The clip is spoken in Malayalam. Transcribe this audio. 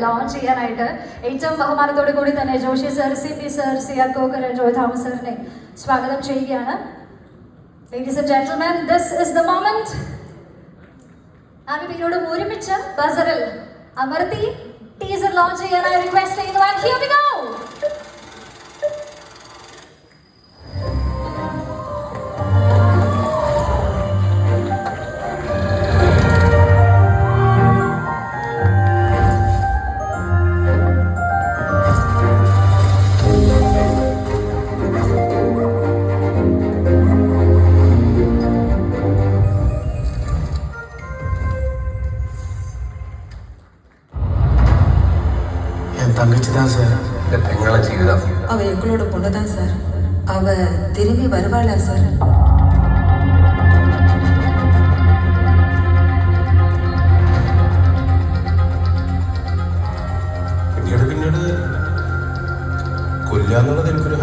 ലോഞ്ച് ചെയ്യാനായിട്ട് ഏറ്റവും ബഹുമാനത്തോടു കൂടി തന്നെ Joshi sir, CP sir, CR Kokkar, Joy Thomas സാറിനെ സ്വാഗതം ചെയ്യുകയാണ്. Ladies and gentlemen, this is the moment. ആമിനോട് ഒരുമിച്ച് ബസറിൽ അമർത്തി ടീസർ ലോഞ്ച് ചെയ്യാനായി റിക്വസ്റ്റ് ചെയ്യുന്നു. And here we go. தங்கச்சி தான் சார். எங்களை செய்யுதா? அவ எங்களோட பொண்ணு தான் சார். அவ திரும்பி வருவாளா சார்? പിന്നീട് കൊല്ലാന്നുള്ളത് എനിക്കൊരു